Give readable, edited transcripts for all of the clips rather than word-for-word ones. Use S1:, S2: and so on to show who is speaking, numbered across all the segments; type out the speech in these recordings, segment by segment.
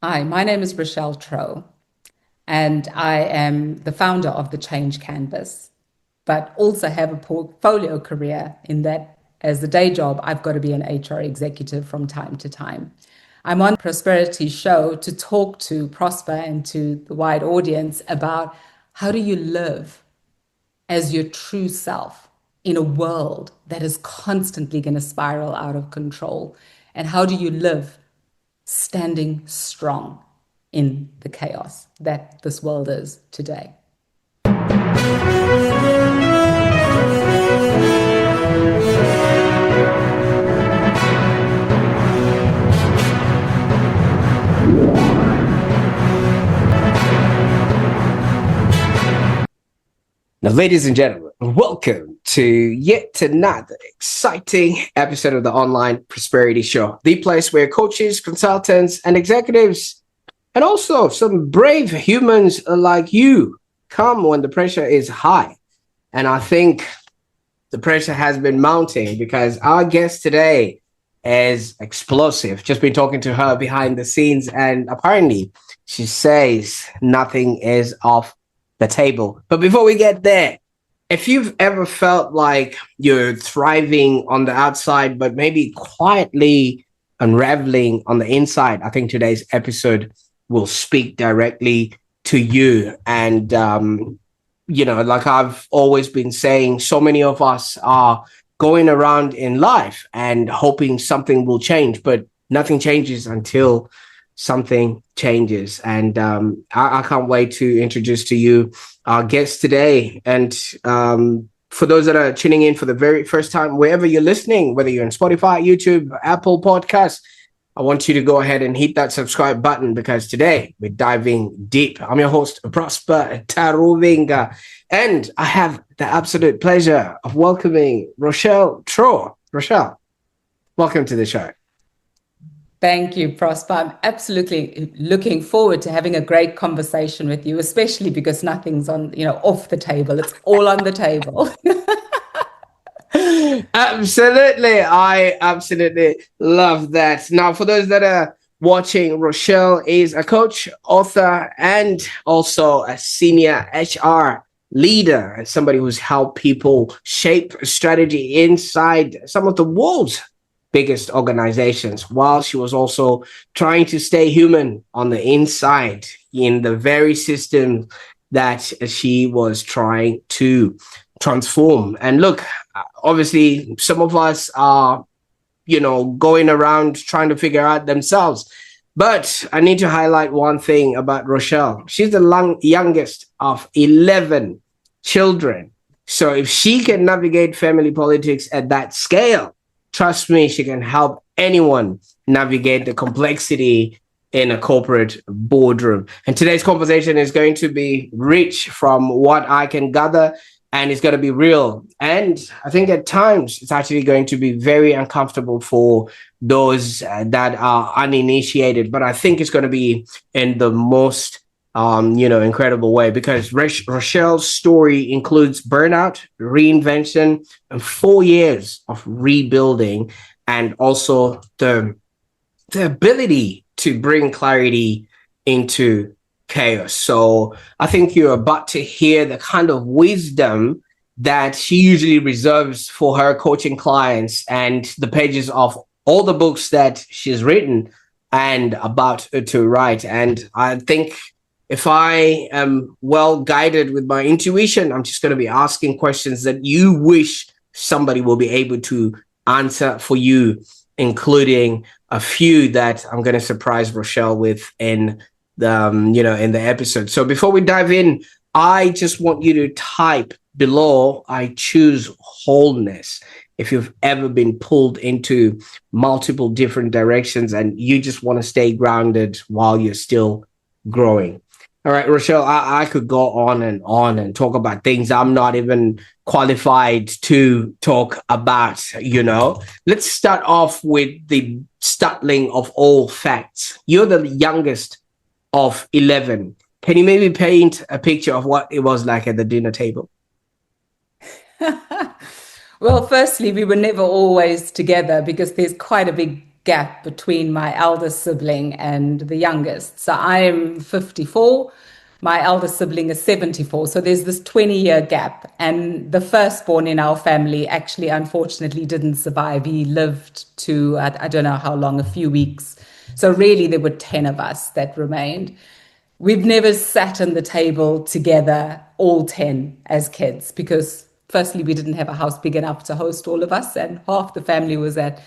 S1: Hi, my name is Rochelle Trow, and I am the founder of the Change Canvas, but also have a portfolio career in that as a day job, I've got to be an HR executive from time to time. I'm on Prosperity Show to talk to Prosper and to the wide audience about how do you live as your true self in a world that is constantly going to spiral out of control? And how do you live standing strong in the chaos that this world is today?
S2: Now, ladies and gentlemen, welcome to yet another exciting episode of the Online Prosperity Show, the place where coaches, consultants, and executives, and also some brave humans like you come when the pressure is high. And I think the pressure has been mounting because our guest today is explosive. Just been talking to her behind the scenes, and apparently she says nothing is off the table. But before we get there, if you've ever felt like you're thriving on the outside, but maybe quietly unraveling on the inside, I think today's episode will speak directly to you. And, like I've always been saying, so many of us are going around in life and hoping something will change, but nothing changes until something changes. And I can't wait to introduce to you our guest today. And for those that are tuning in for the very first time, wherever you're listening, whether you're on Spotify, YouTube, Apple Podcasts, I want you to go ahead and hit that subscribe button because today we're diving deep. I'm your host, Prosper Taruvinga, and I have the absolute pleasure of welcoming Rochelle Trow. Rochelle, welcome to the show.
S1: Thank you, Prosper. I'm absolutely looking forward to having a great conversation with you, especially because nothing's off the table. It's all on the table.
S2: Absolutely. I absolutely love that. Now, for those that are watching, Rochelle is a coach, author, and also a senior HR leader and somebody who's helped people shape strategy inside some of the world's biggest organizations, while she was also trying to stay human on the inside in the very system that she was trying to transform. And look, obviously, some of us are, going around trying to figure out themselves. But I need to highlight one thing about Rochelle. She's the youngest of 11 children. So if she can navigate family politics at that scale, trust me, she can help anyone navigate the complexity in a corporate boardroom. And today's conversation is going to be rich from what I can gather, and it's going to be real. And I think at times it's actually going to be very uncomfortable for those that are uninitiated. But I think it's going to be in the most incredible way, because Rochelle's story includes burnout, reinvention, and 4 years of rebuilding, and also the ability to bring clarity into chaos. So I think you're about to hear the kind of wisdom that she usually reserves for her coaching clients, and the pages of all the books that she's written and about to write. And I think if I am well guided with my intuition, I'm just going to be asking questions that you wish somebody will be able to answer for you, including a few that I'm going to surprise Rochelle with in the episode. So before we dive in, I just want you to type below, I choose wholeness. If you've ever been pulled into multiple different directions and you just want to stay grounded while you're still growing. All right, Rochelle, I could go on and talk about things I'm not even qualified to talk about, Let's start off with the startling of all facts. You're the youngest of 11. Can you maybe paint a picture of what it was like at the dinner table?
S1: Well, firstly, we were never always together because there's quite a big gap between my eldest sibling and the youngest. So I'm 54. My eldest sibling is 74. So there's this 20-year gap. And the firstborn in our family actually, unfortunately, didn't survive. He lived to, I don't know how long, a few weeks. So really, there were 10 of us that remained. We've never sat on the table together, all 10 as kids, because firstly, we didn't have a house big enough to host all of us, and half the family was at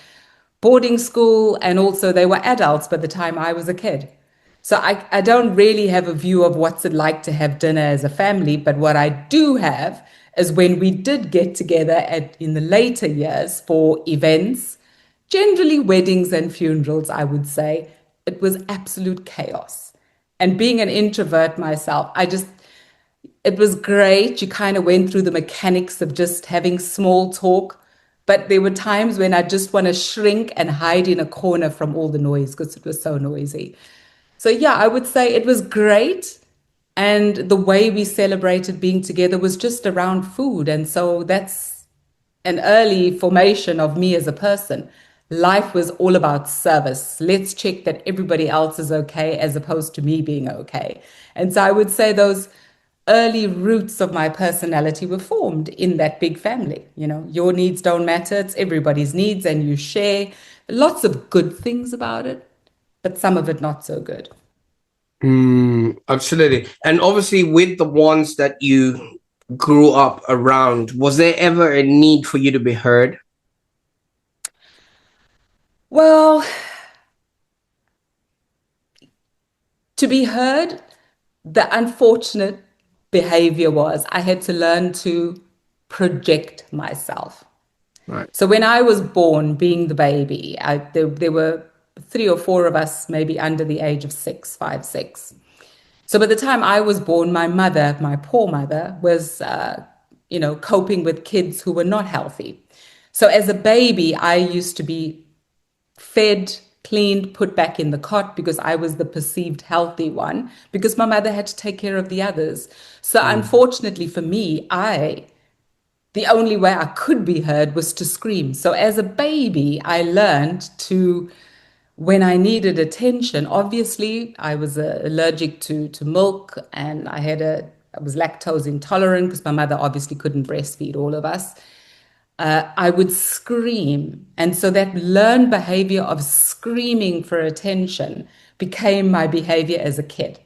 S1: boarding school, and also they were adults by the time I was a kid. So I don't really have a view of what's it like to have dinner as a family, but what I do have is when we did get together in the later years for events, generally weddings and funerals, I would say, it was absolute chaos. And being an introvert myself, it was great. You kind of went through the mechanics of just having small talk. But there were times when I just want to shrink and hide in a corner from all the noise because it was so noisy. So, yeah, I would say it was great. And the way we celebrated being together was just around food. And so that's an early formation of me as a person. Life was all about service. Let's check that everybody else is okay as opposed to me being okay. And so I would say those early roots of my personality were formed in that big family. You know, your needs don't matter, it's everybody's needs, and you share lots of good things about it, but some of it not so good.
S2: Absolutely. And obviously, with the ones that you grew up around, was there ever a need for you to be heard?
S1: Well, to be heard, the unfortunate behavior was I had to learn to project myself.
S2: Right.
S1: So when I was born, being the baby, there were three or four of us, maybe under the age of six, five, six. So by the time I was born, my mother, my poor mother, was, coping with kids who were not healthy. So as a baby, I used to be fed, cleaned, put back in the cot because I was the perceived healthy one because my mother had to take care of the others. So
S2: Mm.
S1: unfortunately for me, the only way I could be heard was to scream. So as a baby, I learned to, when I needed attention, obviously I was allergic to milk and I was lactose intolerant because my mother obviously couldn't breastfeed all of us. I would scream. And so that learned behavior of screaming for attention became my behavior as a kid.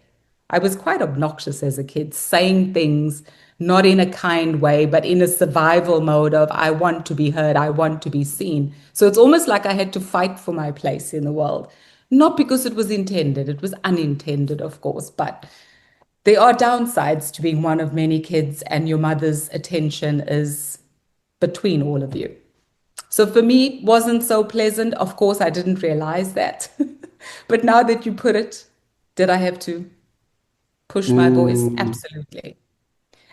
S1: I was quite obnoxious as a kid, saying things not in a kind way, but in a survival mode of, I want to be heard, I want to be seen. So it's almost like I had to fight for my place in the world. Not because it was intended, it was unintended, of course, but there are downsides to being one of many kids, and your mother's attention is between all of you. So for me, it wasn't so pleasant. Of course, I didn't realize that. But now that you put it, did I have to push my voice?
S2: Mm,
S1: Absolutely.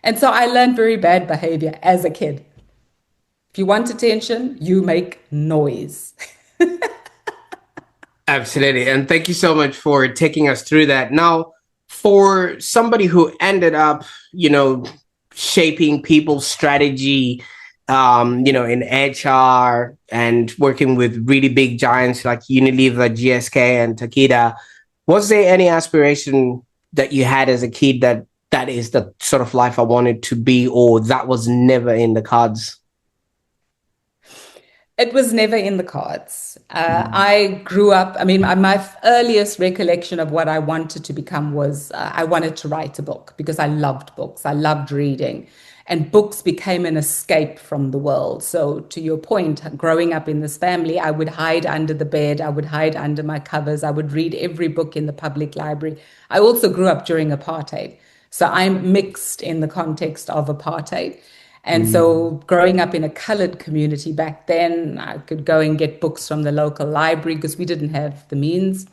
S1: And so I learned very bad behavior as a kid. If you want attention, you make noise.
S2: absolutely. And thank you so much for taking us through that. Now, for somebody who ended up, shaping people's strategy, in HR and working with really big giants like Unilever, GSK, and Takeda, was there any aspiration that you had as a kid that is the sort of life I wanted to be, or that was never in the cards?
S1: It was never in the cards.
S2: Mm.
S1: I grew up, I mean, my earliest recollection of what I wanted to become was I wanted to write a book because I loved books. I loved reading. And books became an escape from the world. So, to your point, growing up in this family, I would hide under the bed, I would hide under my covers, I would read every book in the public library. I also grew up during apartheid. So, I'm mixed in the context of apartheid. And
S2: Mm.
S1: so, growing up in a colored community back then, I could go and get books from the local library because we didn't have the means.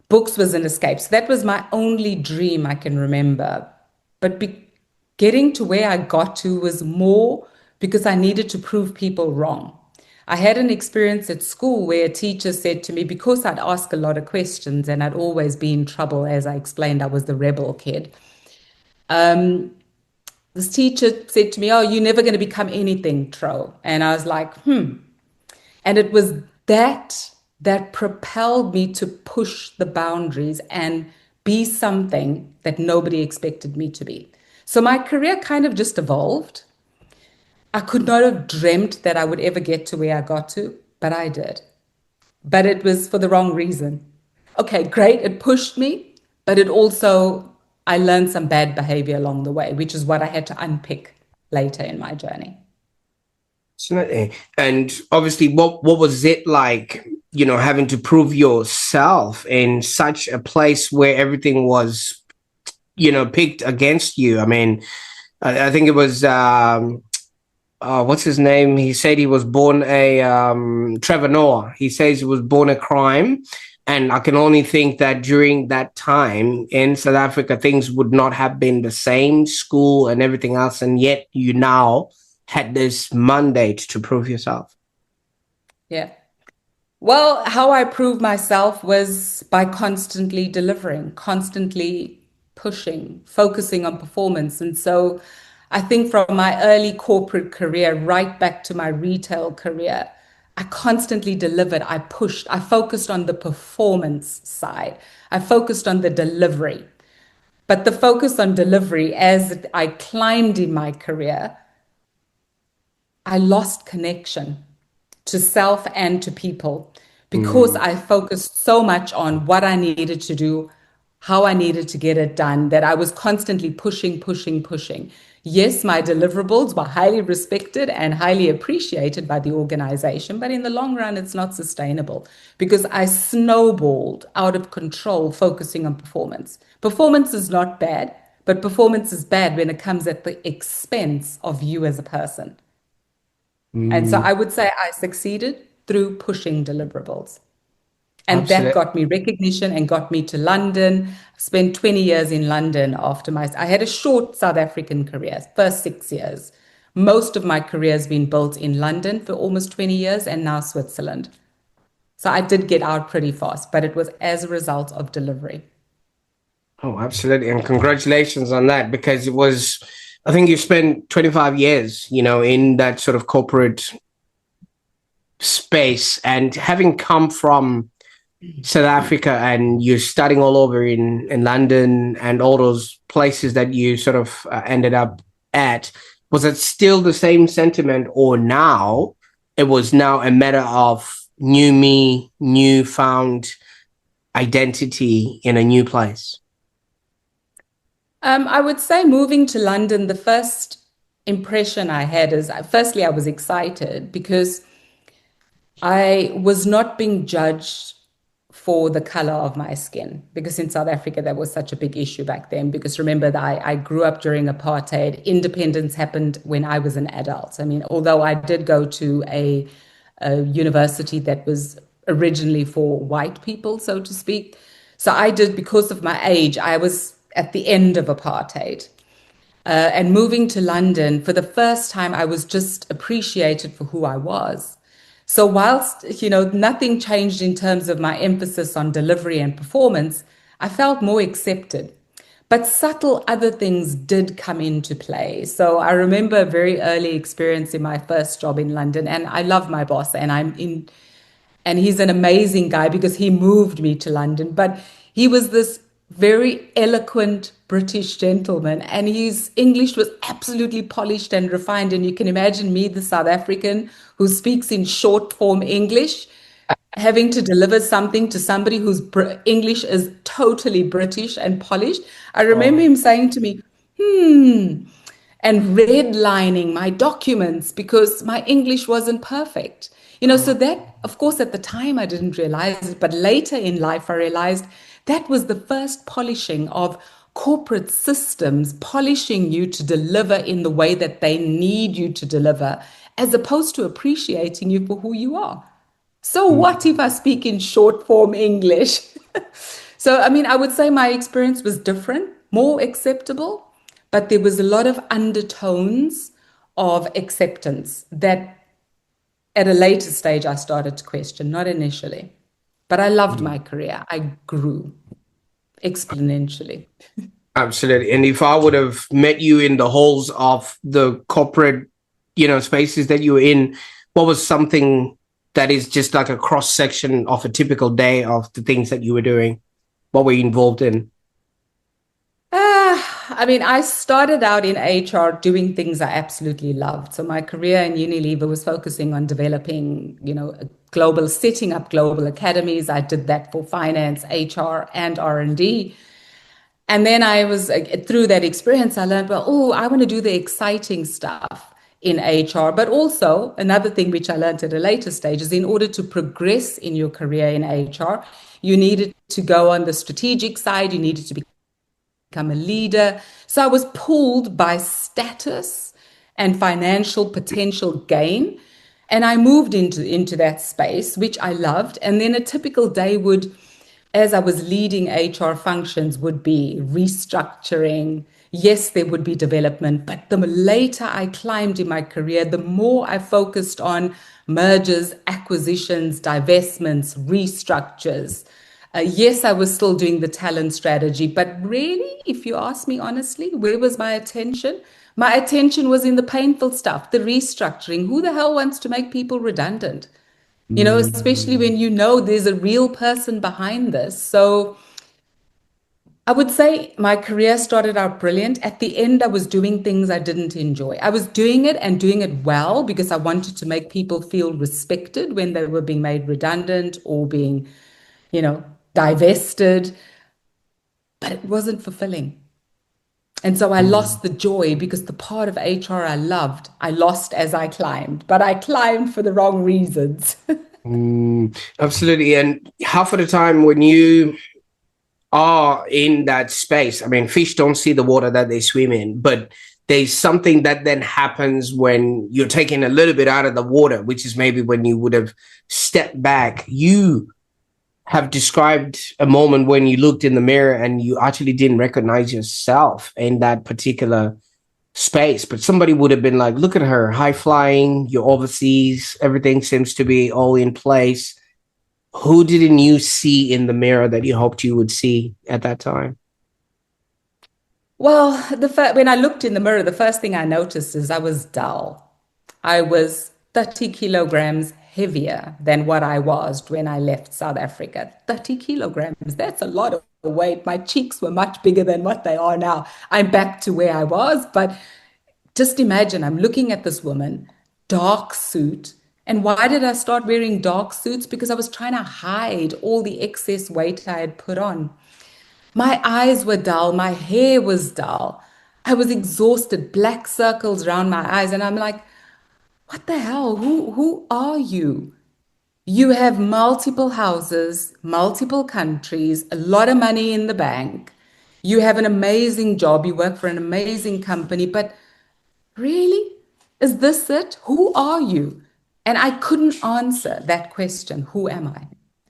S1: Books was an escape. So, that was my only dream I can remember. But getting to where I got to was more because I needed to prove people wrong. I had an experience at school where a teacher said to me, because I'd ask a lot of questions and I'd always be in trouble, as I explained, I was the rebel kid. This teacher said to me, "Oh, you're never going to become anything, Tro." And I was like, hmm. And it was that. that propelled me to push the boundaries and be something that nobody expected me to be. So my career kind of just evolved. I could not have dreamt that I would ever get to where I got to, but I did. But it was for the wrong reason. Okay, great. It pushed me, but it also, I learned some bad behavior along the way, which is what I had to unpick later in my journey.
S2: Absolutely. And obviously, what was it like, having to prove yourself in such a place where everything was, picked against you? I mean, I think it was what's his name? He said he was born a Trevor Noah. He says he was born a crime. And I can only think that during that time in South Africa, things would not have been the same, school and everything else. And yet you now had this mandate to prove yourself.
S1: Yeah. Well, how I proved myself was by constantly delivering, constantly pushing, focusing on performance. And so I think from my early corporate career right back to my retail career, I constantly delivered. I pushed. I focused on the performance side. I focused on the delivery. But the focus on delivery, as I climbed in my career, I lost connection to self and to people because
S2: Mm.
S1: I focused so much on what I needed to do, how I needed to get it done, that I was constantly pushing, pushing, pushing. Yes, my deliverables were highly respected and highly appreciated by the organization, but in the long run, it's not sustainable because I snowballed out of control focusing on performance. Performance is not bad, but performance is bad when it comes at the expense of you as a person. And so
S2: Mm.
S1: I would say I succeeded through pushing deliverables. And that
S2: Absolutely.
S1: got me recognition and got me to London. I spent 20 years in London after I had a short South African career, first 6 years. Most of my career has been built in London for almost 20 years and now Switzerland. So I did get out pretty fast, but it was as a result of delivery.
S2: Oh, absolutely. And congratulations on that, because I think you spent 25 years, in that sort of corporate space, and having come from South Africa and you're studying all over in London and all those places that you sort of ended up at, was it still the same sentiment, or now it was now a matter of new me, new found identity in a new place?
S1: I would say moving to London, the first impression I had is firstly, I was excited because I was not being judged for the color of my skin, because in South Africa that was such a big issue back then. Because remember that I grew up during apartheid. Independence happened when I was an adult. I mean, although I did go to a university that was originally for white people, so to speak. So I did, because of my age, I was at the end of apartheid. And moving to London, for the first time, I was just appreciated for who I was. So whilst, nothing changed in terms of my emphasis on delivery and performance, I felt more accepted. But subtle other things did come into play. So I remember a very early experience in my first job in London, and I love my boss, and he's an amazing guy because he moved me to London. But he was this very eloquent British gentleman, and his English was absolutely polished and refined. And you can imagine me, the South African who speaks in short form English, having to deliver something to somebody whose English is totally British and polished. I remember
S2: Oh.
S1: him saying to me, and redlining my documents because my English wasn't perfect. So that, of course, at the time I didn't realize it, but later in life I realized that was the first polishing of corporate systems, polishing you to deliver in the way that they need you to deliver, as opposed to appreciating you for who you are. So what if I speak in short form English? So, I mean, I would say my experience was different, more acceptable, but there was a lot of undertones of acceptance that at a later stage I started to question, not initially. But I loved my career. I grew exponentially.
S2: Absolutely. And if I would have met you in the halls of the corporate, spaces that you were in, what was something that is just like a cross section of a typical day of the things that you were doing? What were you involved in?
S1: I mean, I started out in HR doing things I absolutely loved. So my career in Unilever was focusing on developing, global, setting up global academies. I did that for finance, HR, and R&D. And then I was through that experience, I learned, well, oh, I want to do the exciting stuff in HR. But also another thing which I learned at a later stage is in order to progress in your career in HR, you needed to go on the strategic side, you needed to become a leader. So I was pulled by status and financial potential gain. And I moved into that space, which I loved. And then a typical day would, as I was leading HR functions, would be restructuring. Yes, there would be development, but the later I climbed in my career, the more I focused on mergers, acquisitions, divestments, restructures. Yes, I was still doing the talent strategy, but really, if you ask me honestly, where was my attention? My attention was in the painful stuff, the restructuring. Who the hell wants to make people redundant? Especially
S2: Mm.
S1: when you know there's a real person behind this. So I would say my career started out brilliant. At the end, I was doing things I didn't enjoy. I was doing it and doing it well because I wanted to make people feel respected when they were being made redundant or being, you know, divested, but it wasn't fulfilling. And so I
S2: Mm.
S1: lost the joy because the part of HR I loved, I lost as I climbed, but I climbed for the wrong reasons.
S2: Absolutely. And half of the time when you are in that space, I mean, fish don't see the water that they swim in, but there's something that then happens when you're taken a little bit out of the water, which is maybe when you would have stepped back. You have described a moment when you looked in the mirror and you actually didn't recognize yourself in that particular space, but somebody would have been like, look at her, high flying, you're overseas, everything seems to be all in place. Who didn't you see in the mirror that you hoped you would see at that time?
S1: Well, when I looked in the mirror, the first thing I noticed is I was dull. I was 30 kilograms heavier than what I was when I left South Africa. 30 kilograms, that's a lot of weight. My cheeks were much bigger than what they are now. I'm back to where I was, but just imagine I'm looking at this woman, dark suit. And why did I start wearing dark suits? Because I was trying to hide all the excess weight I had put on. My eyes were dull, my hair was dull. I was exhausted, black circles around my eyes. And I'm like, what the hell? Who are you? You have multiple houses, multiple countries, a lot of money in the bank. You have an amazing job. You work for an amazing company, but really? Is this it? Who are you? And I couldn't answer that question, who am I?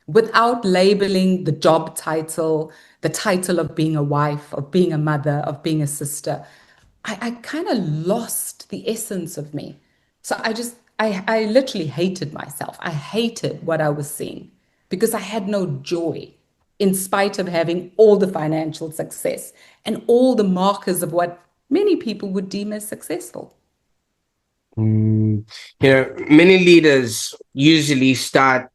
S1: Without labeling the job title, the title of being a wife, of being a mother, of being a sister. I kind of lost the essence of me. So I literally hated myself. I hated what I was seeing because I had no joy in spite of having all the financial success and all the markers of what many people would deem as successful.
S2: Mm. Many leaders usually start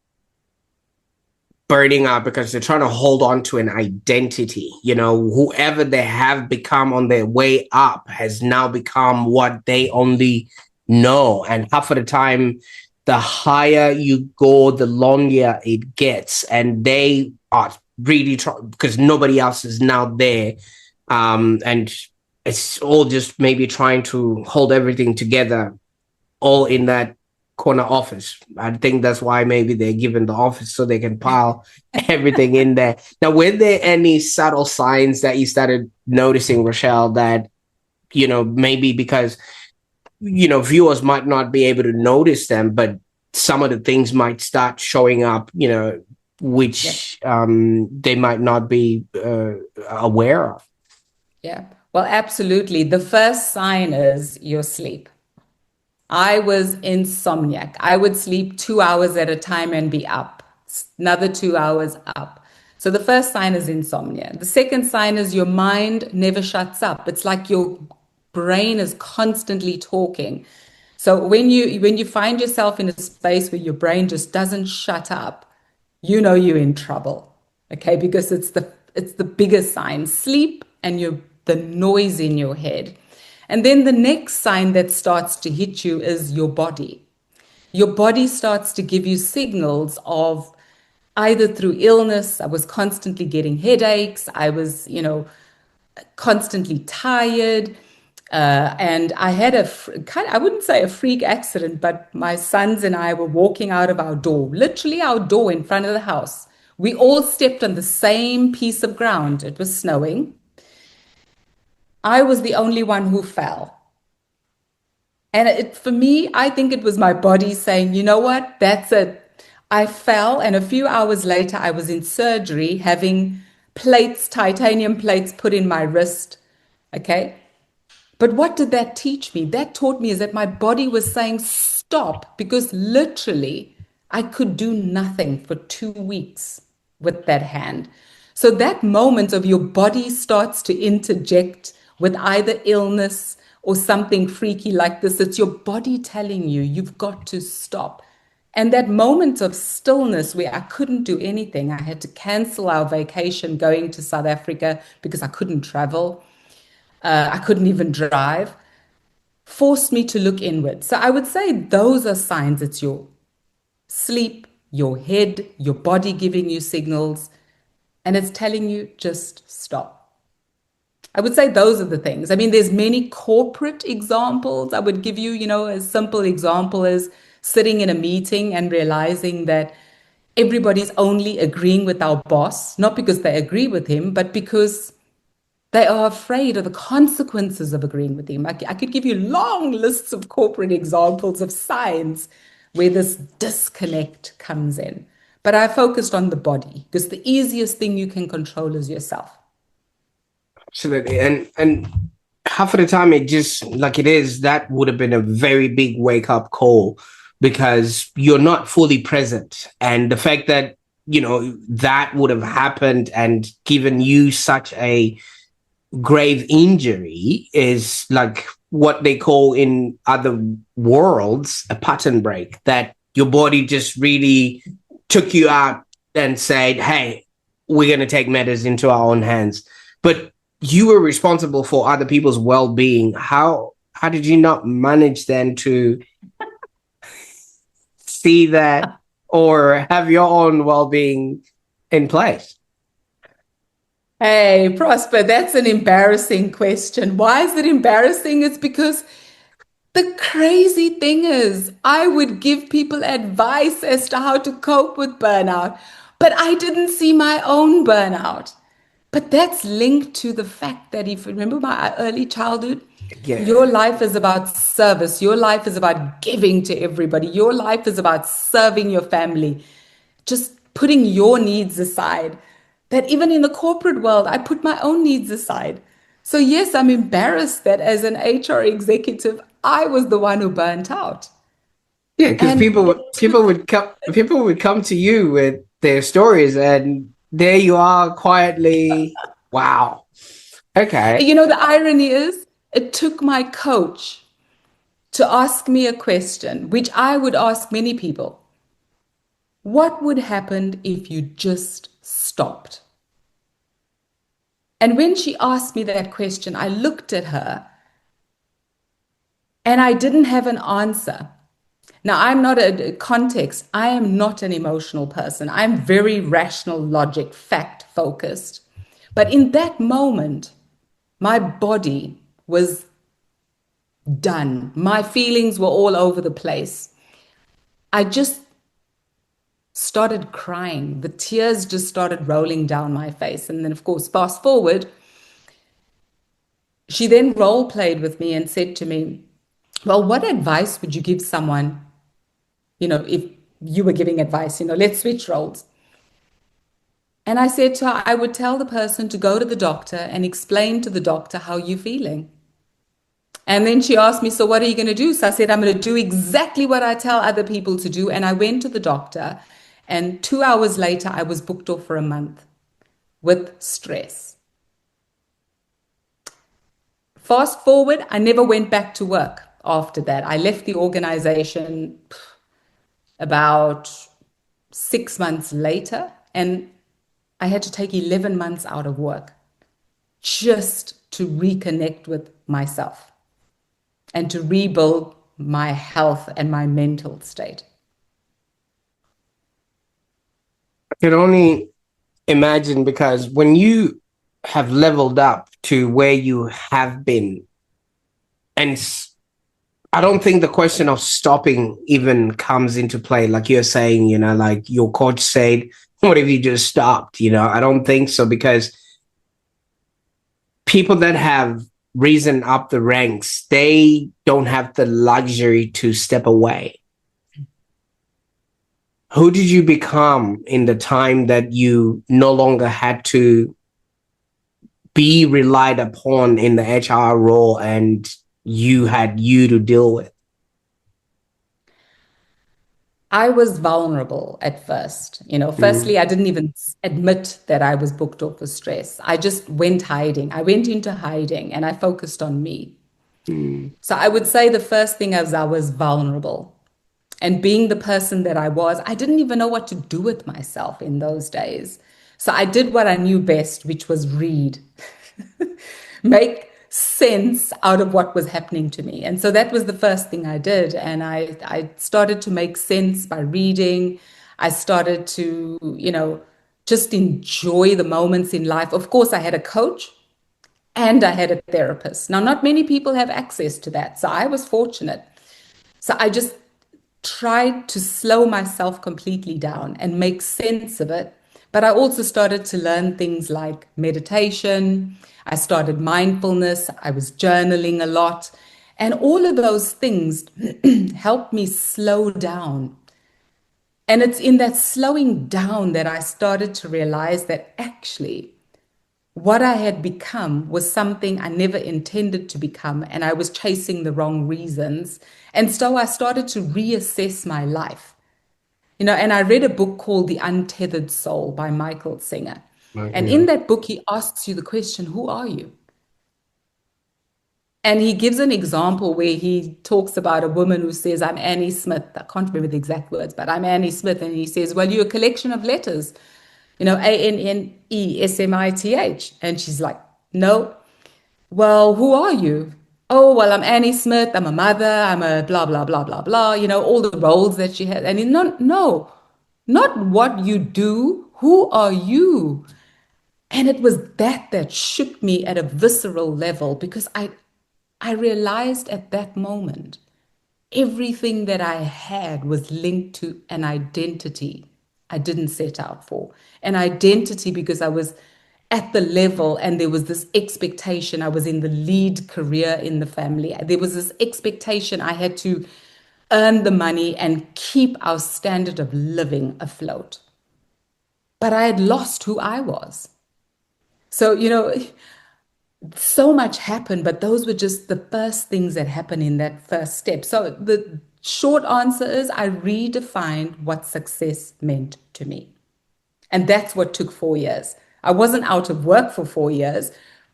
S2: burning out because they're trying to hold on to an identity. Whoever they have become on their way up has now become what they only know. And half of the time, the higher you go, the lonelier it gets. And they are really trying because nobody else is now there. And it's all just maybe trying to hold everything together all in that corner office. I think that's why maybe they're given the office so they can pile everything in there. Now, were there any subtle signs that you started noticing, Rochelle, that, maybe because, viewers might not be able to notice them, but some of the things might start showing up,
S1: Yeah.
S2: which they might not be aware of?
S1: Yeah. Well, absolutely. The first sign is your sleep. I was insomniac. I would sleep 2 hours at a time and be up, another 2 hours up. So the first sign is insomnia. The second sign is your mind never shuts up. It's like your brain is constantly talking. So when you find yourself in a space where your brain just doesn't shut up, you know you're in trouble. Okay, because it's the biggest sign. Sleep and the noise in your head. And then the next sign that starts to hit you is your body. Your body starts to give you signals of either through illness. I was constantly getting headaches. I was, constantly tired. And I had I wouldn't say a freak accident, but my sons and I were walking out of our door, literally our door in front of the house. We all stepped on the same piece of ground. It was snowing. I was the only one who fell. And for me, I think it was my body saying, you know what, that's it. I fell, and a few hours later, I was in surgery having titanium plates put in my wrist. Okay. But what did that teach me? That taught me is that my body was saying stop, because literally I could do nothing for 2 weeks with that hand. So that moment of your body starts to interject with either illness or something freaky like this, it's your body telling you you've got to stop. And that moment of stillness where I couldn't do anything, I had to cancel our vacation going to South Africa because I couldn't travel. I couldn't even drive, forced me to look inward. So I would say those are signs. It's your sleep, your head, your body giving you signals, and it's telling you just stop. I would say those are the things. I mean, there's many corporate examples. I would give you, a simple example is sitting in a meeting and realizing that everybody's only agreeing with our boss, not because they agree with him, but because they are afraid of the consequences of agreeing with him. I could give you long lists of corporate examples of signs where this disconnect comes in. But I focused on the body because the easiest thing you can control is yourself.
S2: Absolutely. And half of the time it just like it is, that would have been a very big wake up call because you're not fully present. And the fact that, that would have happened and given you such a grave injury is like what they call in other worlds a pattern break, that your body just really took you out and said, hey, we're going to take matters into our own hands. But you were responsible for other people's well-being. How did you not manage then to see that or have your own well-being in place?
S1: Hey, Prosper, that's an embarrassing question. Why is it embarrassing? It's because the crazy thing is, I would give people advice as to how to cope with burnout, but I didn't see my own burnout. But that's linked to the fact that if you remember my early childhood,
S2: Yeah.
S1: your life is about service. Your life is about giving to everybody. Your life is about serving your family, just putting your needs aside. That even in the corporate world, I put my own needs aside. So, yes, I'm embarrassed that as an HR executive, I was the one who burnt out.
S2: Yeah, because
S1: And
S2: people
S1: it
S2: would
S1: took
S2: people would come to you with their stories, and there you are quietly. Wow. Okay.
S1: The irony is, it took my coach to ask me a question, which I would ask many people. What would happen if you just stopped? And when she asked me that question, I looked at her and I didn't have an answer. Now, I'm not a context. I am not an emotional person. I'm very rational, logic, fact focused. But in that moment, my body was done. My feelings were all over the place. I just started crying. The tears just started rolling down my face. And then, of course, fast forward, she then role played with me and said to me, well, what advice would you give someone, if you were giving advice, let's switch roles. And I said to her, I would tell the person to go to the doctor and explain to the doctor how you're feeling. And then she asked me, so what are you going to do? So I said, I'm going to do exactly what I tell other people to do. And I went to the doctor. And 2 hours later, I was booked off for a month with stress. Fast forward, I never went back to work. after that. I left the organization about 6 months later, and I had to take 11 months out of work just to reconnect with myself and to rebuild my health and my mental state.
S2: I can only imagine, because when you have leveled up to where you have been, and I don't think the question of stopping even comes into play. Like you're saying, like your coach said, what if you just stopped? I don't think so, because people that have risen up the ranks, they don't have the luxury to step away. Who did you become in the time that you no longer had to be relied upon in the HR role and you had you to deal with?
S1: I was vulnerable at first.
S2: Mm,
S1: Firstly, I didn't even admit that I was booked off for stress. I just went hiding. I went into hiding and I focused on me.
S2: mm,
S1: So I would say the first thing is I was vulnerable. And being the person that I was, I didn't even know what to do with myself in those days. So I did what I knew best, which was read, make sense out of what was happening to me. And so that was the first thing I did. And I started to make sense by reading. I started to, just enjoy the moments in life. Of course, I had a coach and I had a therapist. Now, not many people have access to that. So I was fortunate. So I just tried to slow myself completely down and make sense of it. But I also started to learn things like meditation. I started mindfulness. I was journaling a lot. And all of those things helped me slow down. And it's in that slowing down that I started to realize that actually what I had become was something I never intended to become, and I was chasing the wrong reasons. And so I started to reassess my life. And I read a book called The Untethered Soul by Michael Singer. And
S2: yeah.
S1: in that book, he asks you the question, who are you? And he gives an example where he talks about a woman who says, I'm Annie Smith. I can't remember the exact words, but I'm Annie Smith. And he says, well, you're a collection of letters, ANNESMITH. And she's like, no. Well, who are you? Oh, well, I'm Annie Smith. I'm a mother. I'm a blah, blah, blah, blah, blah. All the roles that she has. And no, not what you do. Who are you? And it was that shook me at a visceral level, because I realized at that moment everything that I had was linked to an identity I didn't set out for. An identity because I was at the level and there was this expectation. I was in the lead career in the family. There was this expectation I had to earn the money and keep our standard of living afloat. But I had lost who I was. So, so much happened, but those were just the first things that happened in that first step. So the short answer is I redefined what success meant to me. And that's what took 4 years. I wasn't out of work for 4 years,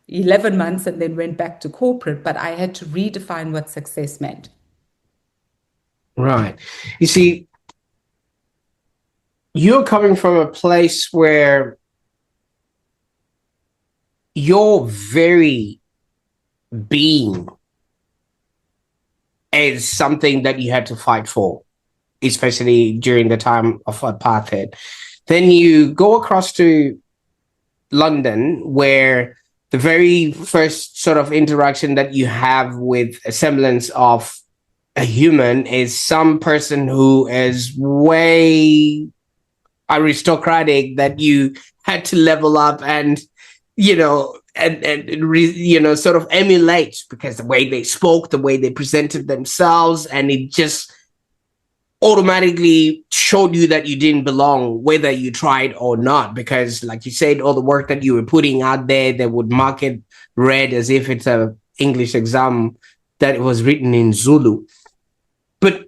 S1: 11 months, and then went back to corporate, but I had to redefine what success meant.
S2: Right. You see, you're coming from a place where your very being is something that you had to fight for, especially during the time of apartheid. Then you go across to London, where the very first sort of interaction that you have with a semblance of a human is some person who is way aristocratic, that you had to level up and sort of emulate, because the way they spoke, the way they presented themselves, and it just automatically showed you that you didn't belong, whether you tried or not, because like you said, all the work that you were putting out there, they would mark it red as if it's a English exam that it was written in Zulu. But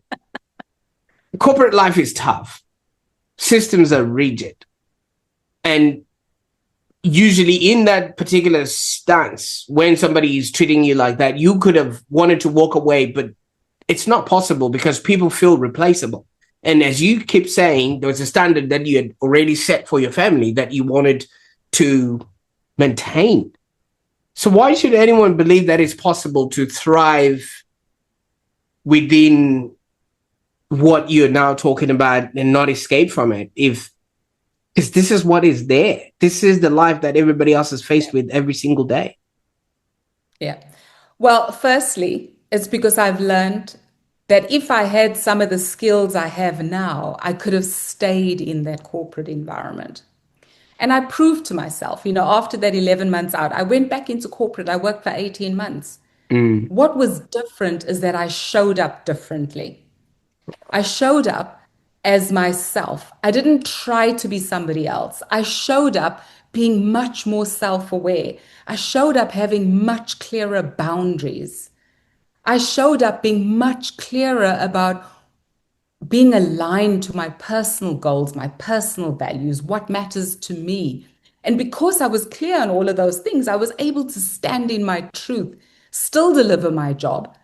S2: corporate life is tough, systems are rigid, and usually in that particular stance, when somebody is treating you like that, you could have wanted to walk away, but it's not possible because people feel replaceable. And as you keep saying, there was a standard that you had already set for your family that you wanted to maintain. So why should anyone believe that it's possible to thrive within what you're now talking about and not escape from it? If because this is what is there. This is the life that everybody else is faced with every single day.
S1: Yeah. Well, firstly, it's because I've learned that if I had some of the skills I have now, I could have stayed in that corporate environment. And I proved to myself, after that 11 months out, I went back into corporate. I worked for 18 months.
S2: Mm,
S1: What was different is that I showed up differently. I showed up as myself. I didn't try to be somebody else. I showed up being much more self aware. I showed up having much clearer boundaries. I showed up being much clearer about being aligned to my personal goals, my personal values, what matters to me. And because I was clear on all of those things, I was able to stand in my truth, still deliver my job.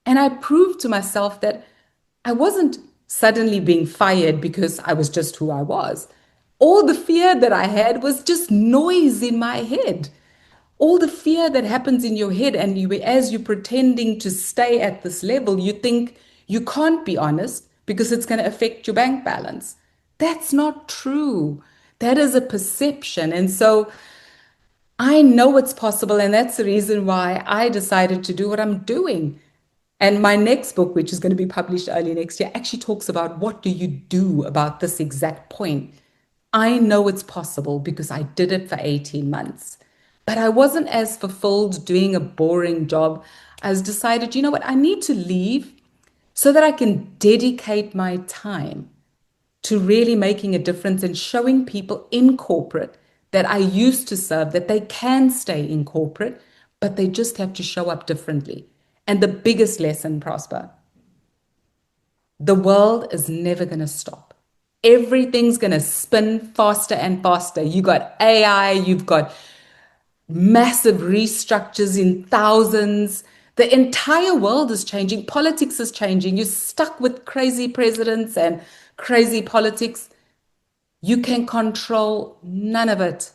S1: And I proved to myself that I wasn't suddenly being fired because I was just who I was. All the fear that I had was just noise in my head. All the fear that happens in your head, and as you're pretending to stay at this level, you think you can't be honest because it's going to affect your bank balance. That's not true. That is a perception. And so I know it's possible. And that's the reason why I decided to do what I'm doing. And my next book, which is going to be published early next year, actually talks about what do you do about this exact point. I know it's possible because I did it for 18 months. But I wasn't as fulfilled doing a boring job. I was decided, you know what, I need to leave so that I can dedicate my time to really making a difference and showing people in corporate that I used to serve that they can stay in corporate, but they just have to show up differently. And the biggest lesson, Prosper, the world is never going to stop. Everything's going to spin faster and faster. You got AI, you've got massive restructures in thousands. The entire world is changing. Politics is changing. You're stuck with crazy presidents and crazy politics. You can control none of it.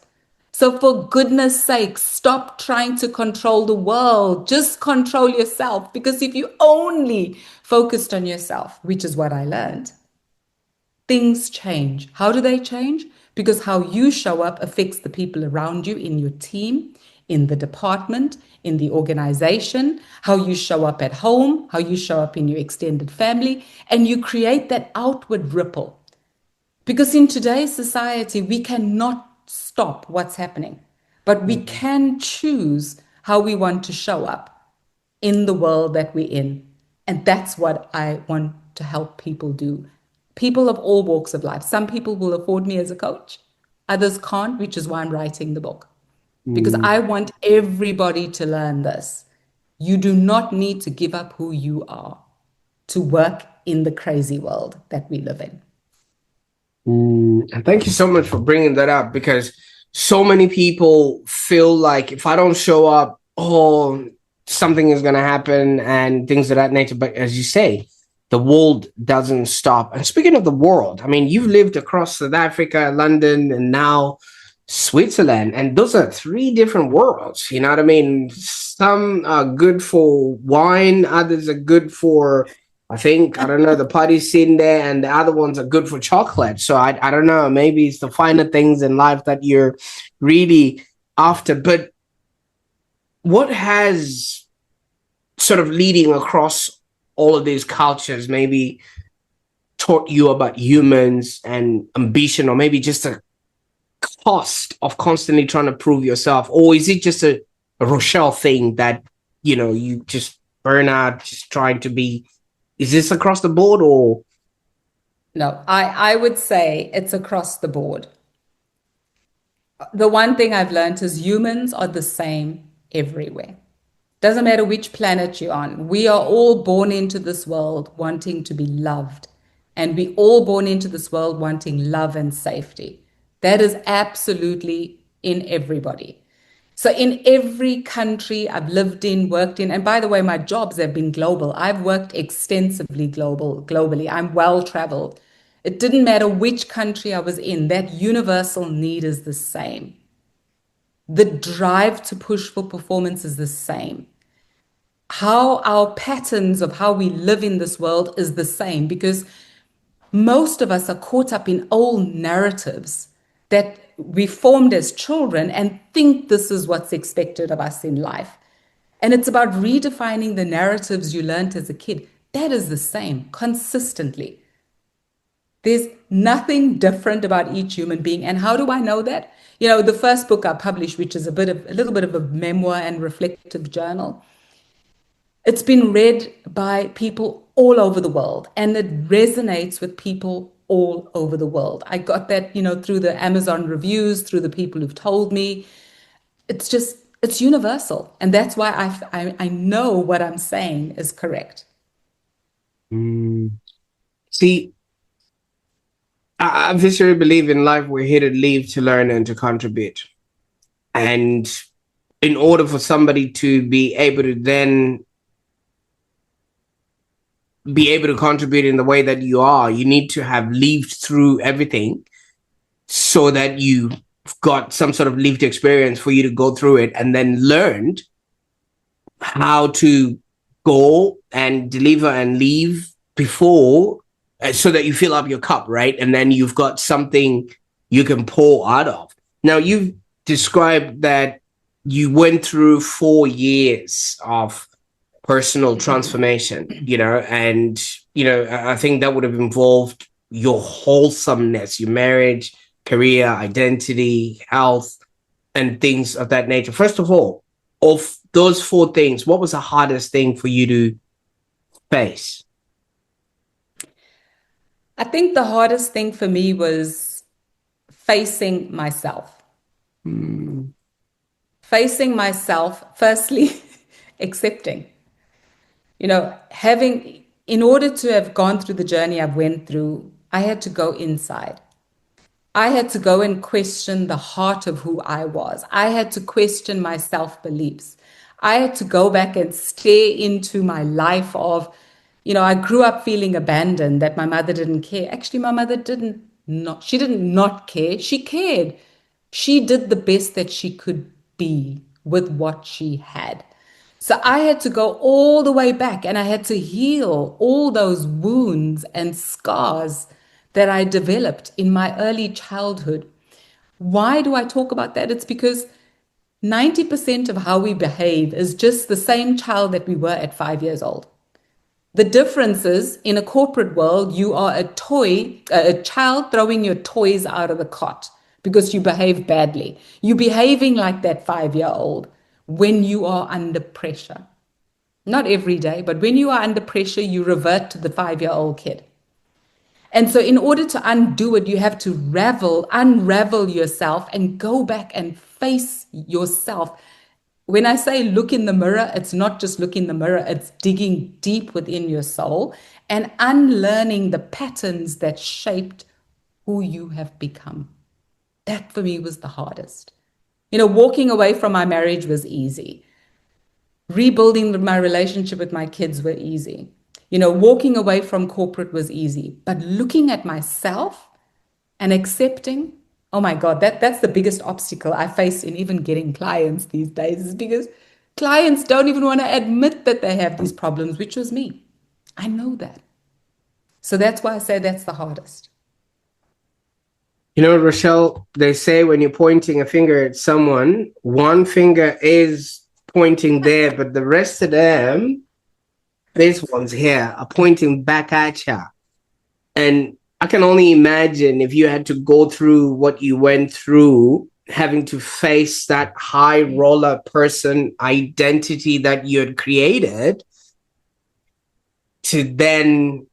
S1: So, for goodness sake, stop trying to control the world. Just control yourself. Because if you only focused on yourself, which is what I learned, things change. How do they change? Because how you show up affects the people around you in your team, in the department, in the organization, how you show up at home, how you show up in your extended family, and you create that outward ripple. Because in today's society, we cannot stop what's happening, but we
S2: mm,
S1: can choose how we want to show up in the world that we're in. And that's what I want to help people do. People of all walks of life. Some people will afford me as a coach, others can't, which is why I'm writing the book. Because
S2: mm,
S1: I want everybody to learn this. You do not need to give up who you are to work in the crazy world that we live in.
S2: And thank you so much for bringing that up because so many people feel like if I don't show up, oh, something is going to happen and things of that nature. But as you say, the world doesn't stop. And speaking of the world, I mean, you've lived across South Africa, London, and now Switzerland. And those are three different worlds. You know what I mean? Some are good for wine, others are good for I think, I don't know, the party scene there and the other ones are good for chocolate. So I don't know, maybe it's the finer things in life that you're really after. But what has sort of leading across all of these cultures maybe taught you about humans and ambition, or maybe just a cost of constantly trying to prove yourself? Or is it just a Rochelle thing that, you just burn out just trying to be is this across the board or?
S1: No, I would say it's across the board. The one thing I've learned is humans are the same everywhere. Doesn't matter which planet you're on. We are all born into this world wanting to be loved. And we all born into this world wanting love and safety. That is absolutely in everybody. So in every country I've lived in, worked in, and by the way, my jobs have been global. I've worked extensively globally. I'm well traveled. It didn't matter which country I was in, that universal need is the same. The drive to push for performance is the same. How our patterns of how we live in this world is the same, because most of us are caught up in old narratives that we formed as children and think this is what's expected of us in life. And it's about redefining the narratives you learned as a kid. That is the same consistently. There's nothing different about each human being. And how do I know that? You know, the first book I published, which is a little bit of a memoir and reflective journal, it's been read by people all over the world, and it resonates with people all over the world. I got that, you know, through the Amazon reviews, through the people who've told me. It's universal. And that's why I know what I'm saying is correct.
S2: See, I viscerally believe in life we're here to live, to learn, and to contribute. And in order for somebody to be able to then be able to contribute in the way that you are, you need to have lived through everything so that you've got some sort of lived experience for you to go through it and then learned how to go and deliver and leave before, so that you fill up your cup, right? And then you've got something you can pour out of. Now, you've described that you went through 4 years of personal transformation, you know, and, you know, I think that would have involved your wholesomeness, your marriage, career, identity, health, and things of that nature. First of all, of those 4 things, what was the hardest thing for you to face?
S1: I think the hardest thing for me was facing myself. Facing myself, firstly, accepting. You know, in order to have gone through the journey I've went through, I had to go inside. I had to go and question the heart of who I was. I had to question my self-beliefs. I had to go back and stare into my life of, you know, I grew up feeling abandoned, that my mother didn't care. Actually, my mother she didn't not care. She cared. She did the best that she could be with what she had. So I had to go all the way back and I had to heal all those wounds and scars that I developed in my early childhood. Why do I talk about that? It's because 90% of how we behave is just the same child that we were at 5 years old. The difference is, in a corporate world, you are a child throwing your toys out of the cot because you behave badly. You're behaving like that 5-year-old when you are under pressure. Not every day, but when you are under pressure, you revert to the 5-year-old kid. And so in order to undo it, you have to unravel yourself and go back and face yourself. When I say look in the mirror, it's not just look in the mirror, it's digging deep within your soul and unlearning the patterns that shaped who you have become. That for me was the hardest. You know, walking away from my marriage was easy. Rebuilding my relationship with my kids were easy. You know, walking away from corporate was easy. But looking at myself and accepting, oh my God, that's the biggest obstacle I face in even getting clients these days, is because clients don't even want to admit that they have these problems, which was me. I know that. So that's why I say that's the hardest.
S2: You know, Rochelle, they say when you're pointing a finger at someone, one finger is pointing there, but the rest of them, these ones here, are pointing back at you. And I can only imagine if you had to go through what you went through, having to face that high roller person identity that you had created, to then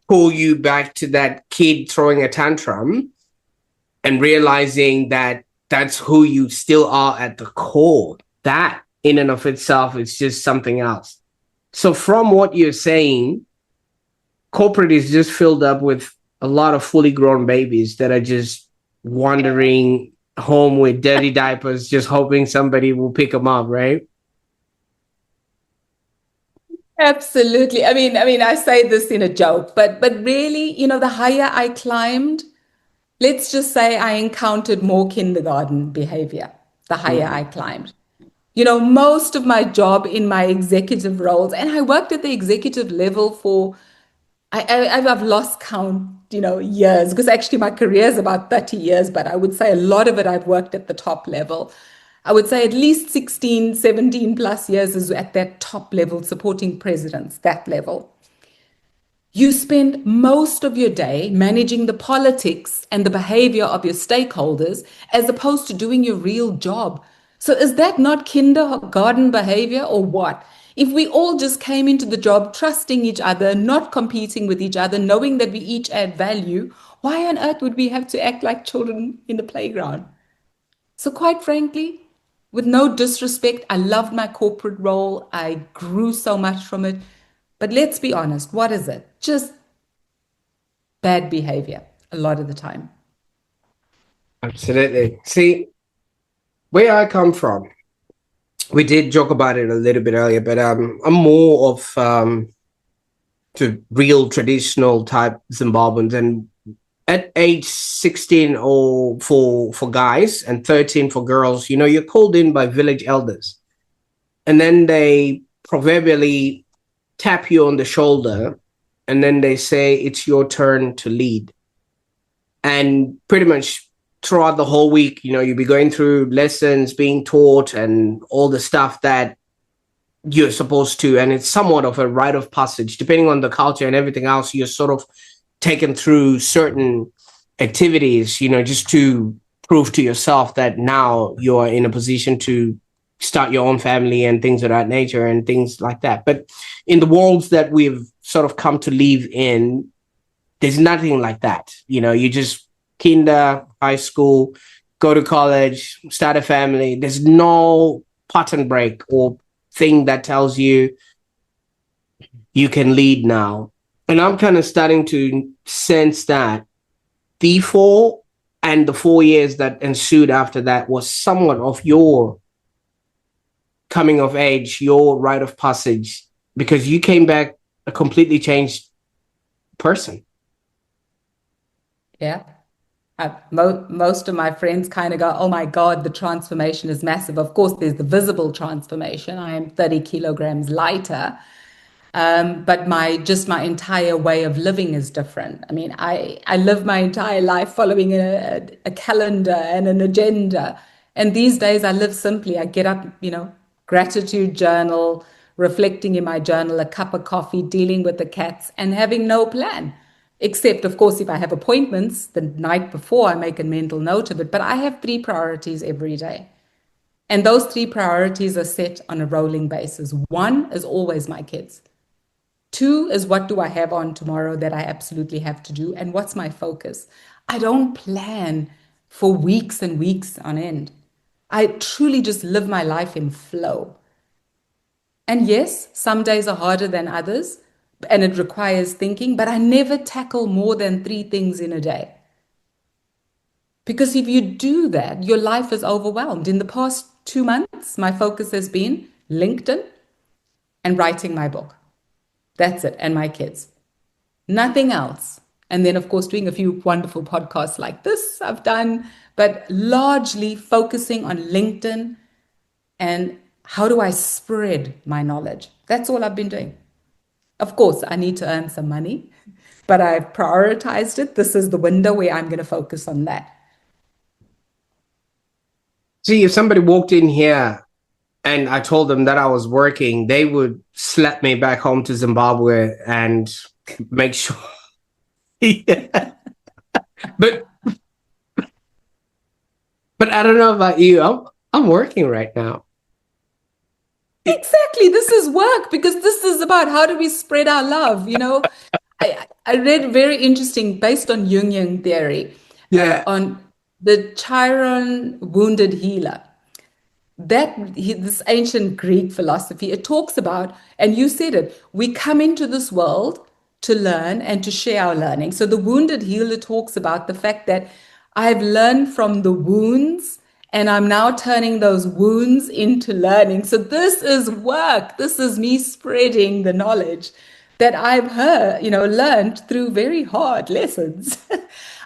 S2: pull you back to that kid throwing a tantrum and realizing that that's who you still are at the core. That in and of itself is just something else. So from what you're saying, corporate is just filled up with a lot of fully grown babies that are just wandering home with dirty diapers, just hoping somebody will pick them up, right?
S1: Absolutely. I say this in a joke, but really, the higher I climbed, let's just say I encountered more kindergarten behavior the higher I
S2: Mm.
S1: climbed. Most of my job in my executive roles, and I worked at the executive level for, I've lost count, years, because actually my career is about 30 years, but I would say a lot of it I've worked at the top level. I would say at least 16, 17 plus years is at that top level, supporting presidents, that level. You spend most of your day managing the politics and the behavior of your stakeholders as opposed to doing your real job. So, is that not kindergarten behavior or what? If we all just came into the job trusting each other, not competing with each other, knowing that we each add value, why on earth would we have to act like children in the playground? So, quite frankly, with no disrespect, I loved my corporate role. I grew so much from it. But let's be honest, what is it? Just bad behavior a lot of the time.
S2: Absolutely. See, where I come from, we did joke about it a little bit earlier, but I'm more of to real traditional type Zimbabweans, and at age 16 or for guys and 13 for girls, you're called in by village elders, and then they proverbially tap you on the shoulder, and then they say it's your turn to lead. And pretty much throughout the whole week, you'll be going through lessons, being taught, and all the stuff that you're supposed to. And it's somewhat of a rite of passage, depending on the culture and everything else. You're sort of taken through certain activities, just to prove to yourself that now you're in a position to start your own family and things of that nature and things like that. But in the worlds that we've sort of come to live in, there's nothing like that. You just kinder, high school, go to college, start a family. There's no pattern break or thing that tells you you can lead now. And I'm kind of starting to sense that the 4 years that ensued after that was somewhat of your coming of age, your rite of passage, because you came back a completely changed person.
S1: Yeah. Most of my friends kind of go, oh my God, the transformation is massive. Of course, there's the visible transformation. I am 30 kilograms lighter. But my entire way of living is different. I live my entire life following a calendar and an agenda. And these days I live simply. I get up, gratitude journal, reflecting in my journal, a cup of coffee, dealing with the cats, and having no plan. Except, of course, if I have appointments the night before, I make a mental note of it. But I have three priorities every day. And those three priorities are set on a rolling basis. One is always my kids. Two is what do I have on tomorrow that I absolutely have to do? And what's my focus? I don't plan for weeks and weeks on end. I truly just live my life in flow. And yes, some days are harder than others and it requires thinking, but I never tackle more than three things in a day. Because if you do that, your life is overwhelmed. In the past 2 months, my focus has been LinkedIn and writing my book. That's it, and my kids. Nothing else. And then, of course, doing a few wonderful podcasts like this I've done, but largely focusing on LinkedIn and how do I spread my knowledge. That's all I've been doing. Of course, I need to earn some money, but I've prioritized it. This is the window where I'm going to focus on that.
S2: See, if somebody walked in here and I told them that I was working, they would slap me back home to Zimbabwe and make sure. Yeah. But I don't know about you. I'm working right now.
S1: Exactly. This is work because this is about how do we spread our love. I read very interesting based on Jungian theory
S2: Yeah.
S1: on the Chiron wounded healer. This ancient Greek philosophy, it talks about, and you said it, we come into this world to learn and to share our learning. So the wounded healer talks about the fact that I've learned from the wounds and I'm now turning those wounds into learning. So this is work. This is me spreading the knowledge that I've heard, learned through very hard lessons.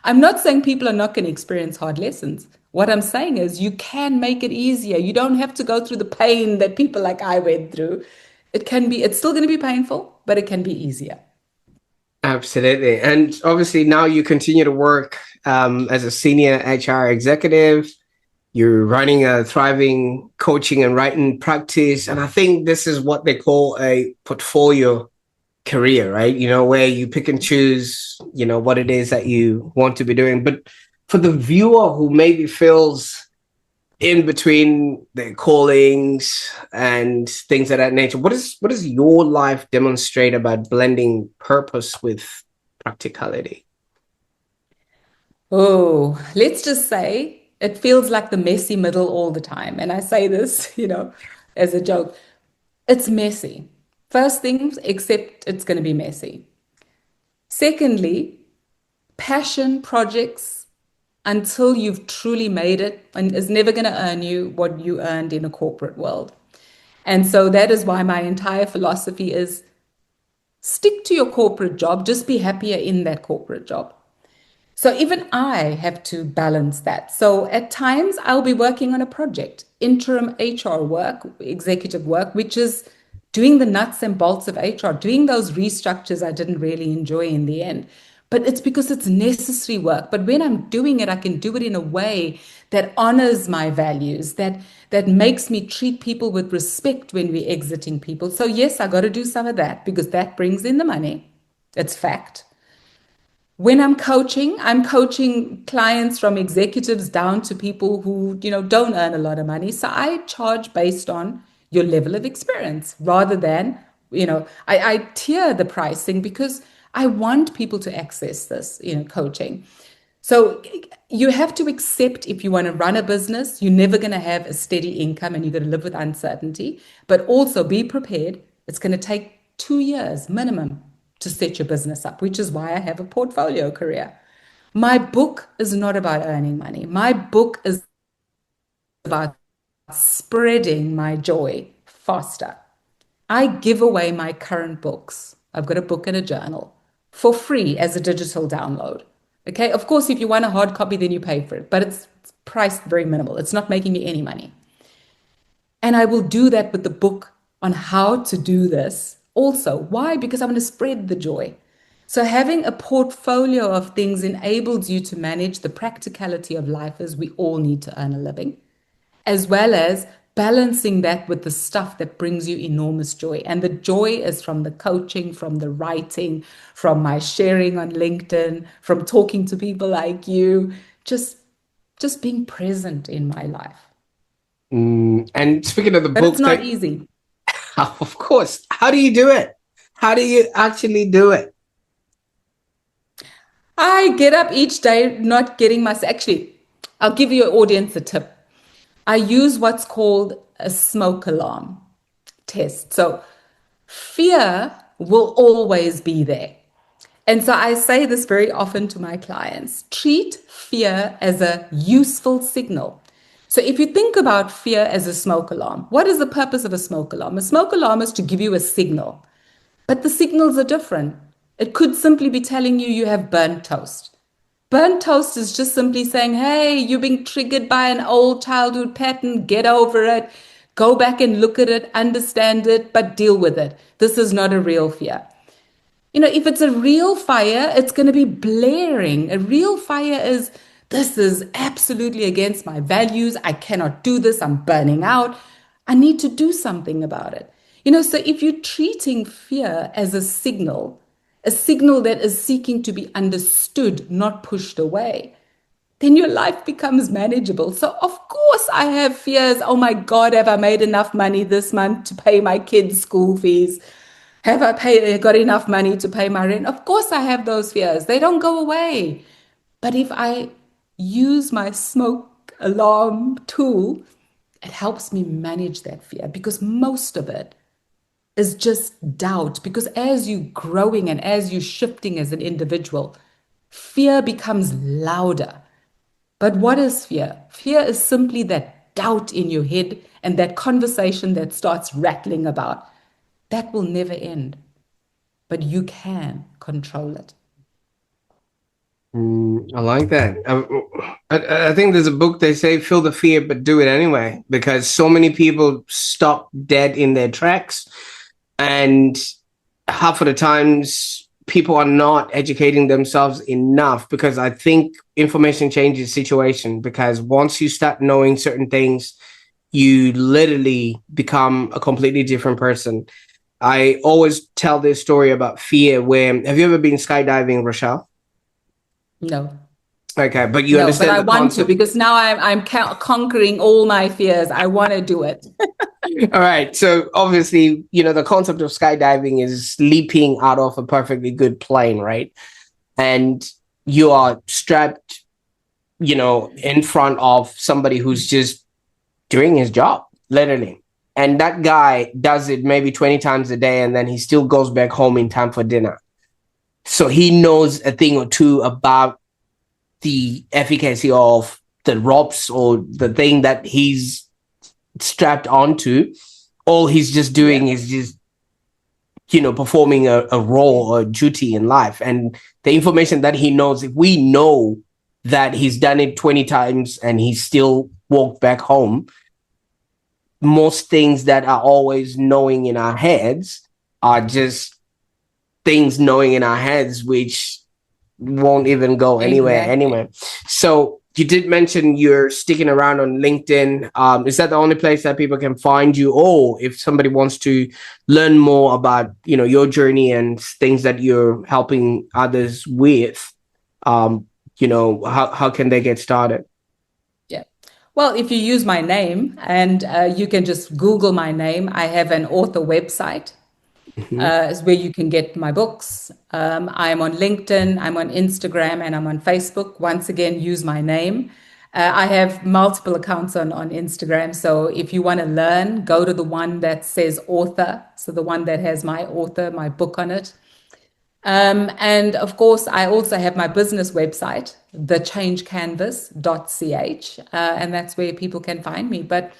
S1: I'm not saying people are not going to experience hard lessons. What I'm saying is you can make it easier. You don't have to go through the pain that people like I went through. It's still going to be painful, but it can be easier.
S2: Absolutely. And obviously now you continue to work as a senior HR executive. You're running a thriving coaching and writing practice. And I think this is what they call a portfolio career, right? Where you pick and choose, what it is that you want to be doing. But for the viewer who maybe feels in between their callings and things of that nature, what does your life demonstrate about blending purpose with practicality?
S1: Oh, let's just say it feels like the messy middle all the time. And I say this, as a joke. It's messy. First things, accept it's going to be messy. Secondly, passion projects until you've truly made it and is never going to earn you what you earned in a corporate world. And so that is why my entire philosophy is stick to your corporate job, just be happier in that corporate job. So even I have to balance that. So at times I'll be working on a project, interim HR work, executive work, which is doing the nuts and bolts of HR, doing those restructures I didn't really enjoy in the end. But it's because it's necessary work. But when I'm doing it, I can do it in a way that honors my values, that makes me treat people with respect when we're exiting people. So yes, I got to do some of that because that brings in the money. It's fact. When I'm coaching clients from executives down to people who, don't earn a lot of money. So I charge based on your level of experience rather than, I tier the pricing because I want people to access this, coaching. So you have to accept if you want to run a business, you're never going to have a steady income and you're going to live with uncertainty, but also be prepared. It's going to take 2 years minimum to set your business up, which is why I have a portfolio career. My book is not about earning money. My book is about spreading my joy faster. I give away my current books. I've got a book and a journal for free as a digital download. Okay. Of course, if you want a hard copy, then you pay for it, but it's priced very minimal. It's not making me any money. And I will do that with the book on how to do this also. Why? Because I want to spread the joy. So having a portfolio of things enables you to manage the practicality of life as we all need to earn a living, as well as balancing that with the stuff that brings you enormous joy. And the joy is from the coaching, from the writing, from my sharing on LinkedIn, from talking to people like you, just just being present in my life.
S2: And speaking of the
S1: But it's
S2: book,
S1: not easy.
S2: of course, how do you do it? How do you actually do it?
S1: I get up each day not getting my actually, I'll give your audience a tip. I use what's called a smoke alarm test. So fear will always be there. And so I say this very often to my clients treat fear as a useful signal. So if you think about fear as a smoke alarm, what is the purpose of a smoke alarm? A smoke alarm is to give you a signal, but the signals are different. It could simply be telling you you have burnt toast. Burnt toast is just simply saying, hey, you're being triggered by an old childhood pattern, get over it, go back and look at it, understand it, but deal with it. This is not a real fear. If it's a real fire, it's going to be blaring. A real fire is, this is absolutely against my values. I cannot do this. I'm burning out. I need to do something about it. So if you're treating fear as a signal that is seeking to be understood, not pushed away, then your life becomes manageable. So, of course, I have fears. Oh my God, have I made enough money this month to pay my kids' school fees? Have I got enough money to pay my rent? Of course, I have those fears. They don't go away. But if I use my smoke alarm tool, it helps me manage that fear because most of it is just doubt. Because as you're growing and as you're shifting as an individual, fear becomes louder. But what is fear? Fear is simply that doubt in your head and that conversation that starts rattling about. That will never end, but you can control it.
S2: I like that. I think there's a book they say, feel the fear, but do it anyway, because so many people stop dead in their tracks. And half of the times, people are not educating themselves enough, because I think information changes situation. Because once you start knowing certain things, you literally become a completely different person. I always tell this story about fear where, have you ever been skydiving, Rochelle?
S1: No,
S2: Okay, but you
S1: no, but
S2: understand
S1: I
S2: the
S1: want to
S2: concept.
S1: because now I'm conquering all my fears. I want to do it.
S2: All right. So obviously, the concept of skydiving is leaping out of a perfectly good plane, right? And you are strapped, in front of somebody who's just doing his job, literally. And that guy does it maybe 20 times a day, and then he still goes back home in time for dinner. So he knows a thing or two about the efficacy of the ropes or the thing that he's strapped onto. All he's just
S1: Yeah,
S2: doing is just, performing a role or a duty in life. And the information that he knows, if we know that he's done it 20 times and he still walked back home, most things that are always knowing in our heads are just things knowing in our heads, which won't even go anywhere
S1: exactly.
S2: anyway. So you did mention you're sticking around on LinkedIn. Is that the only place that people can find you? Or if somebody wants to learn more about, your journey and things that you're helping others with, how can they get started?
S1: Yeah. Well, if you use my name and you can just Google my name, I have an author website
S2: Mhm.
S1: is where you can get my books. I'm on LinkedIn, I'm on Instagram, and I'm on Facebook. Once again, use my name. I have multiple accounts on Instagram. So if you want to learn, go to the one that says author. So the one that has my author, my book on it. And of course, I also have my business website, thechangecanvas.ch, and that's where people can find me. But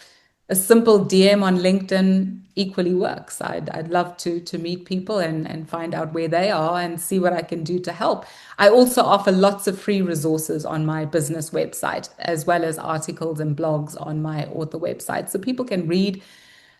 S1: a simple DM on LinkedIn equally works. I'd love to meet people and find out where they are and see what I can do to help. I also offer lots of free resources on my business website, as well as articles and blogs on my author website. So people can read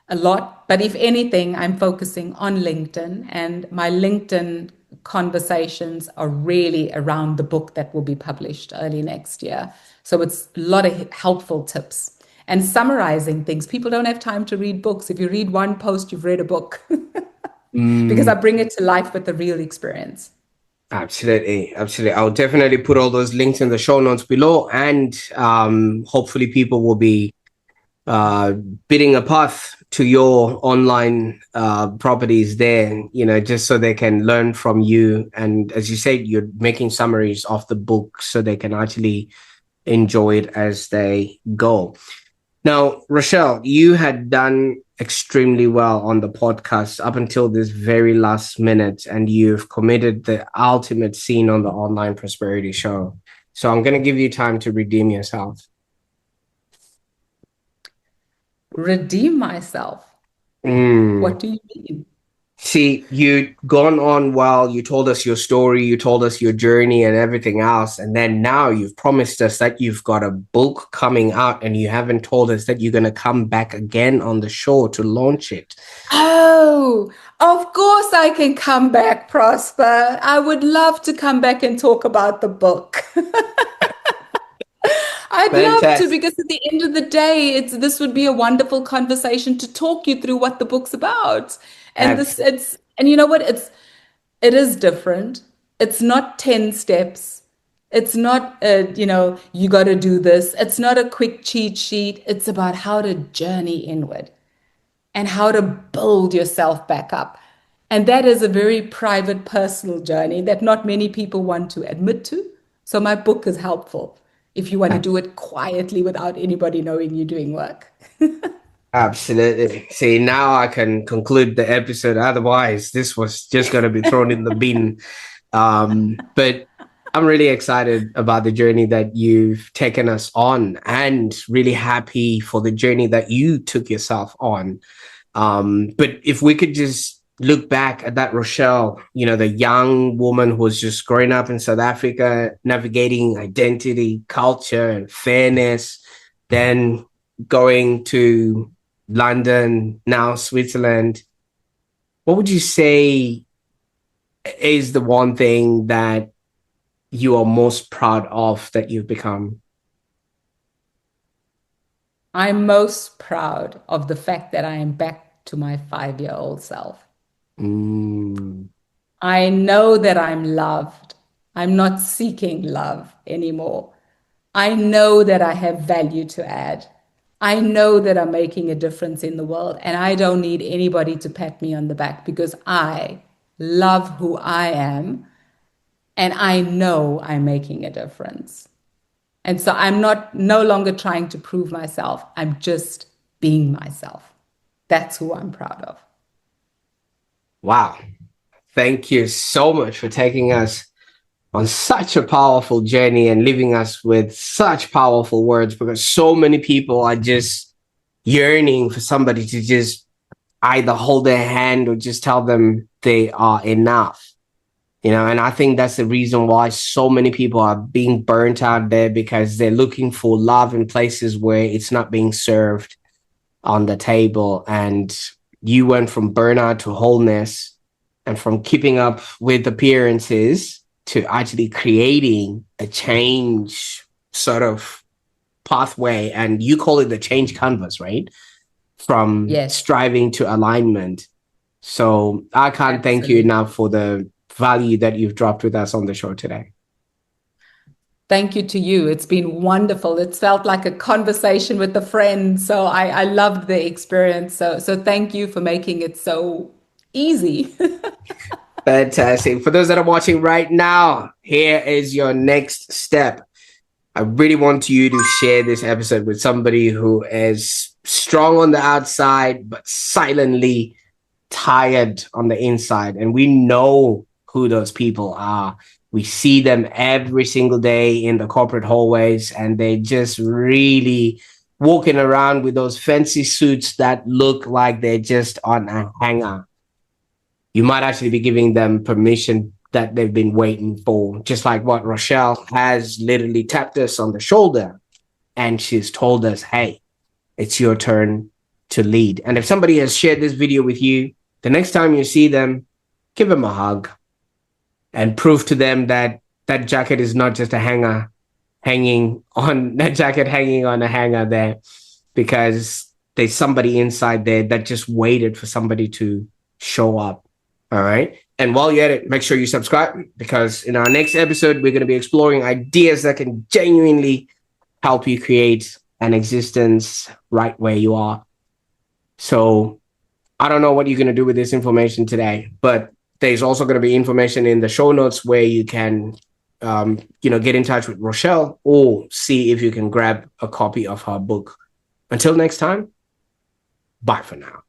S1: a lot, but if anything, I'm focusing on LinkedIn, and my LinkedIn conversations are really around the book that will be published early next year. So it's a lot of helpful tips and summarizing things. People don't have time to read books. If you read one post, you've read a book because I
S2: Mm,
S1: bring it to life with the real experience.
S2: absolutely. Absolutely. I'll definitely put all those links in the show notes below. And hopefully people will be uh, bidding a path to your online properties there, just so they can learn from you. And as you said, you're making summaries of the book so they can actually enjoy it as they go. Now, Rochelle, you had done extremely well on the podcast up until this very last minute, and you've committed the ultimate scene on the Online Prosperity Show. So I'm going to give you time to redeem yourself.
S1: Redeem myself.
S2: Mm.
S1: What do you mean?
S2: See, you'd gone on well, you told us your story, you told us your journey and everything else. And then now you've promised us that you've got a book coming out, and you haven't told us that you're going to come back again on the show to launch it.
S1: Oh, of course I can come back, Prosper. I would love to come back and talk about the book. I'd love to
S2: Fantastic.
S1: because at the end of the day, this would be a wonderful conversation to talk you through what the book's about. And this
S2: Absolutely.
S1: it's and you know what? It is different. It's not 10 steps. It's not you got to do this. It's not a quick cheat sheet. It's about how to journey inward and how to build yourself back up. And that is a very private, personal journey that not many people want to admit to. So my book is helpful if you want to do it quietly without anybody knowing you're doing work.
S2: Absolutely. See, now I can conclude the episode. Otherwise, this was just going to be thrown in the bin. But I'm really excited about the journey that you've taken us on, and really happy for the journey that you took yourself on. But if we could just look back at that Rochelle, the young woman who was just growing up in South Africa, navigating identity, culture, and fairness, then going to London, now Switzerland, what would you say is the one thing that you are most proud of that you've become?
S1: I'm most proud of the fact that I am back to my 5-year-old self.
S2: Mm.
S1: I know that I'm loved. I'm not seeking love anymore. I know that I have value to add. I know that I'm making a difference in the world, and I don't need anybody to pat me on the back because I love who I am and I know I'm making a difference. And so I'm not no longer trying to prove myself. I'm just being myself. That's who I'm proud of.
S2: Wow. Thank you so much for taking us on such a powerful journey and leaving us with such powerful words, because so many people are just yearning for somebody to just either hold their hand or just tell them they are enough. And I think that's the reason why so many people are being burnt out there, because they're looking for love in places where it's not being served on the table. And you went from burnout to wholeness, and from keeping up with appearances to actually creating a change sort of pathway. And you call it the change canvas, right? From
S1: Yes,
S2: striving to alignment. So I can't thank you
S1: absolutely.
S2: enough for the value that you've dropped with us on the show today.
S1: Thank you to you. It's been wonderful. It's felt like a conversation with a friend. So I loved the experience. So thank you for making it so easy.
S2: Fantastic. For those that are watching right now, here is your next step. I really want you to share this episode with somebody who is strong on the outside, but silently tired on the inside. And we know who those people are. We see them every single day in the corporate hallways, and they just really walking around with those fancy suits that look like they're just on a hanger. You might actually be giving them permission that they've been waiting for, just like what Rochelle has literally tapped us on the shoulder, and she's told us, hey, it's your turn to lead. And if somebody has shared this video with you, the next time you see them, give them a hug and prove to them that that jacket is not just a hanger hanging on that jacket hanging on a hanger there, because there's somebody inside there that just waited for somebody to show up. All right. And while you're at it, make sure you subscribe, because in our next episode, we're going to be exploring ideas that can genuinely help you create an existence right where you are. So I don't know what you're going to do with this information today, but there's also going to be information in the show notes where you can, get in touch with Rochelle or see if you can grab a copy of her book. Until next time, bye for now.